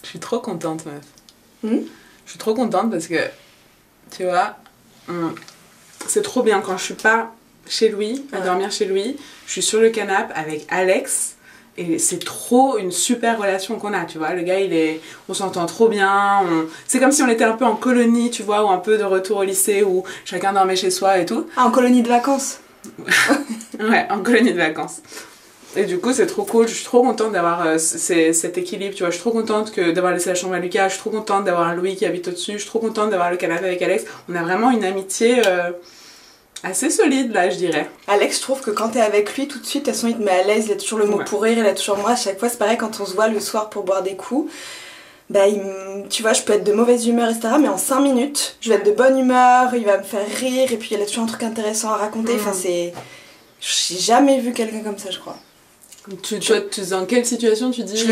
Je suis trop contente, meuf. Hmm? Je suis trop contente parce que, tu vois, c'est trop bien quand je suis pas chez lui, à dormir chez lui, je suis sur le canapé avec Alex et c'est trop une super relation qu'on a, tu vois. Le gars, on s'entend trop bien, c'est comme si on était un peu en colonie, tu vois, ou un peu de retour au lycée où chacun dormait chez soi et tout. Ah, en colonie de vacances. Ouais, en colonie de vacances. Et du coup, c'est trop cool. Je suis trop contente d'avoir cet équilibre, tu vois. Je suis trop contente d'avoir laissé la chambre à Lucas. Je suis trop contente d'avoir Louis qui habite au-dessus. Je suis trop contente d'avoir le canapé avec Alex. On a vraiment une amitié assez solide, là, je dirais. Alex, je trouve que quand t'es avec lui, tout de suite, de toute façon, il te met à l'aise. Il a toujours le mot pour rire. Il a toujours moi. À chaque fois, c'est pareil quand on se voit le soir pour boire des coups. Bah, tu vois, je peux être de mauvaise humeur, etc. Mais en 5 minutes, je vais être de bonne humeur. Il va me faire rire. Et puis, il a toujours un truc intéressant à raconter. Enfin, c'est... J'ai jamais vu quelqu'un comme ça, je crois. Dans quelle situation tu dis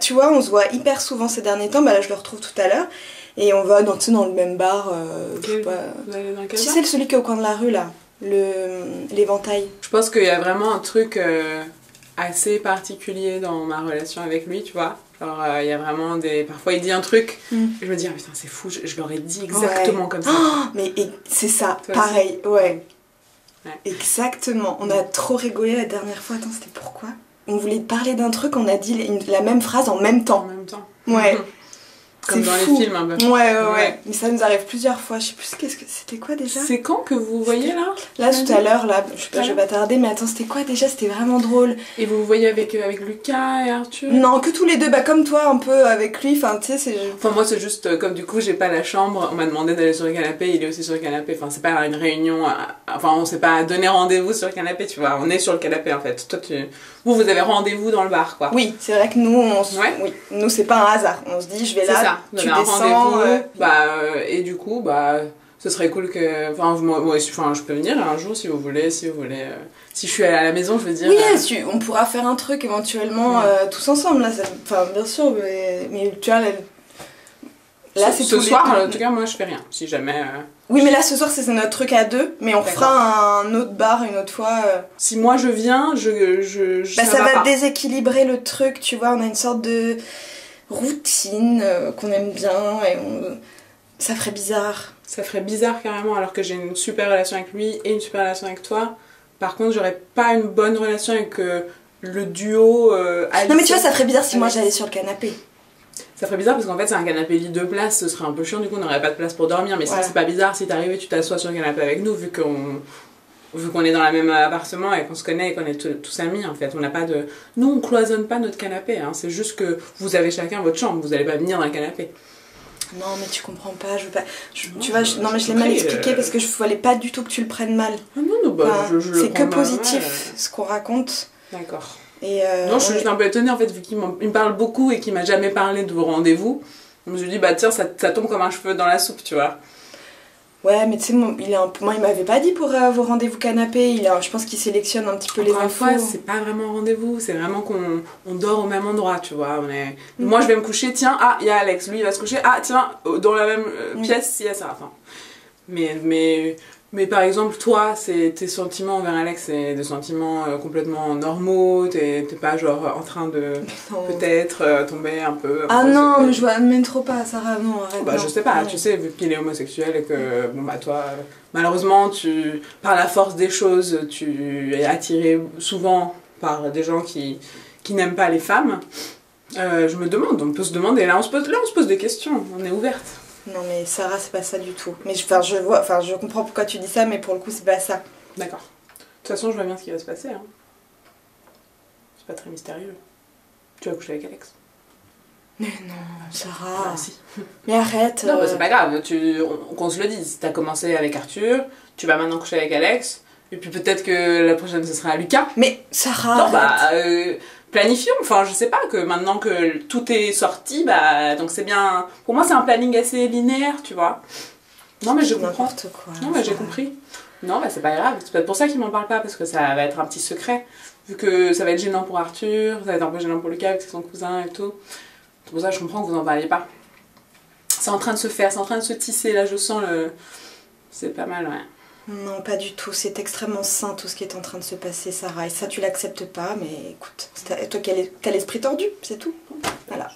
tu vois, on se voit hyper souvent ces derniers temps. Bah là, je le retrouve tout à l'heure. Et on va dans le même bar. Vous allez dans quel bar? C'est celui qui est au coin de la rue, là. L'éventail. Je pense qu'il y a vraiment un truc assez particulier dans ma relation avec lui, tu vois. Genre, il y a vraiment des... Parfois, il dit un truc, et je me dis, ah, putain, c'est fou, je l'aurais dit exactement comme ça. Oh, mais c'est ça, toi pareil, aussi. Ouais. Exactement. On a trop rigolé la dernière fois. Attends, c'était pourquoi? On voulait parler d'un truc, on a dit la même phrase en même temps. En même temps. Ouais. Comme dans les films un peu. Ouais. Mais ça nous arrive plusieurs fois. Je sais plus c'était quoi déjà. C'est quand que vous voyez là? Là tout à l'heure, là, je vais pas tarder, mais attends, c'était quoi déjà? C'était vraiment drôle. Et vous voyez avec Lucas et Arthur? Non, que tous les deux, bah comme toi un peu avec lui, enfin tu sais c'est... Enfin moi c'est juste, comme du coup j'ai pas la chambre, on m'a demandé d'aller sur le canapé, il est aussi sur le canapé, enfin c'est pas une réunion, enfin on s'est pas donné rendez-vous sur le canapé, tu vois, on est sur le canapé en fait. Toi vous avez rendez-vous dans le bar quoi. Oui, c'est vrai que nous, oui, nous c'est pas un hasard, on se dit je vais là, ça. tu descends... et du coup, ce serait cool que... Enfin, moi, je peux venir un jour si vous voulez, si je suis à la maison, je veux dire... Oui, on pourra faire un truc éventuellement tous ensemble, là, enfin, bien sûr, mais tu vois, là c'est ce soir, en tout cas, moi, je fais rien, si jamais... Oui, mais là, ce soir, c'est notre truc à deux, mais on fera un autre bar une autre fois. Si moi, je viens, ça va déséquilibrer le truc, tu vois, on a une sorte de... routine qu'on aime bien et ça ferait bizarre. Ça ferait bizarre carrément alors que j'ai une super relation avec lui et une super relation avec toi. Par contre j'aurais pas une bonne relation avec le duo Alice. Non mais tu vois ça ferait bizarre si moi j'allais sur le canapé. Ça ferait bizarre parce qu'en fait c'est un canapé lit 2 places, ce serait un peu chiant du coup on n'aurait pas de place pour dormir. Mais voilà. C'est pas bizarre si t'arrives et tu t'assois sur le canapé avec nous vu qu'on est dans le même appartement et qu'on se connaît et qu'on est tous amis en fait. On n'a pas de... Nous on cloisonne pas notre canapé, hein. C'est juste que vous avez chacun votre chambre, vous allez pas venir dans le canapé. Non mais tu comprends pas, je veux pas... tu vois, non mais je l'ai mal expliqué parce que je voulais pas du tout que tu le prennes mal. Ah non, c'est que positif ce qu'on raconte. D'accord. Et non, je suis juste un peu étonnée en fait vu qu'il me parle beaucoup et qu'il m'a jamais parlé de vos rendez-vous. Je me suis dit bah tiens ça tombe comme un cheveu dans la soupe, tu vois. Ouais, mais tu sais, moi, il m'avait pas dit pour vos rendez-vous canapé. Je pense qu'il sélectionne un petit peu les infos. Encore une fois, c'est pas vraiment un rendez-vous, c'est vraiment qu'on dort au même endroit, tu vois. Moi, je vais me coucher, tiens, il y a Alex, lui, il va se coucher, tiens, dans la même pièce, il y a ça. Enfin, mais par exemple, toi, tes sentiments envers Alex, c'est des sentiments complètement normaux, t'es pas genre en train de peut-être tomber un peu... Ah non, mais je vois même trop pas, Sarah, non, arrête. Bah, je sais pas, tu sais, vu qu'il est homosexuel et que, bon bah toi, malheureusement, par la force des choses, tu es attiré souvent par des gens qui n'aiment pas les femmes. Je me demande, on peut se demander, là on se pose des questions, on est ouverte. Non mais Sarah c'est pas ça du tout. Mais je comprends pourquoi tu dis ça mais pour le coup c'est pas ça. D'accord. De toute façon je vois bien ce qui va se passer. Hein. C'est pas très mystérieux. Tu vas coucher avec Alex. Mais non Sarah. Ah, si. Mais arrête. Non c'est pas grave, qu'on se le dise. T'as commencé avec Arthur, tu vas maintenant coucher avec Alex. Et puis peut-être que la prochaine ce sera Lucas. Mais Sarah. Non bah planifions, enfin je sais pas, que maintenant que tout est sorti, donc c'est bien... Pour moi c'est un planning assez linéaire, tu vois. Non mais je comprends. Quoi, non mais j'ai compris. Non c'est pas grave, c'est peut-être pour ça qu'il m'en parle pas, parce que ça va être un petit secret. Vu que ça va être gênant pour Arthur, ça va être un peu gênant pour Lucas avec son cousin et tout. C'est pour ça que je comprends que vous en parliez pas. C'est en train de se faire, c'est en train de se tisser, là je sens le... C'est pas mal, ouais. Non, pas du tout. C'est extrêmement sain tout ce qui est en train de se passer, Sarah. Et ça, tu l'acceptes pas, mais écoute, toi qui as l'esprit tordu, c'est tout. Voilà.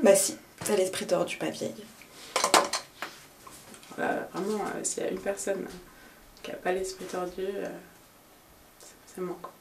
Bah si, t'as l'esprit tordu, pas vieille. Voilà, vraiment, s'il y a une personne qui a pas l'esprit tordu, c'est moi, quoi.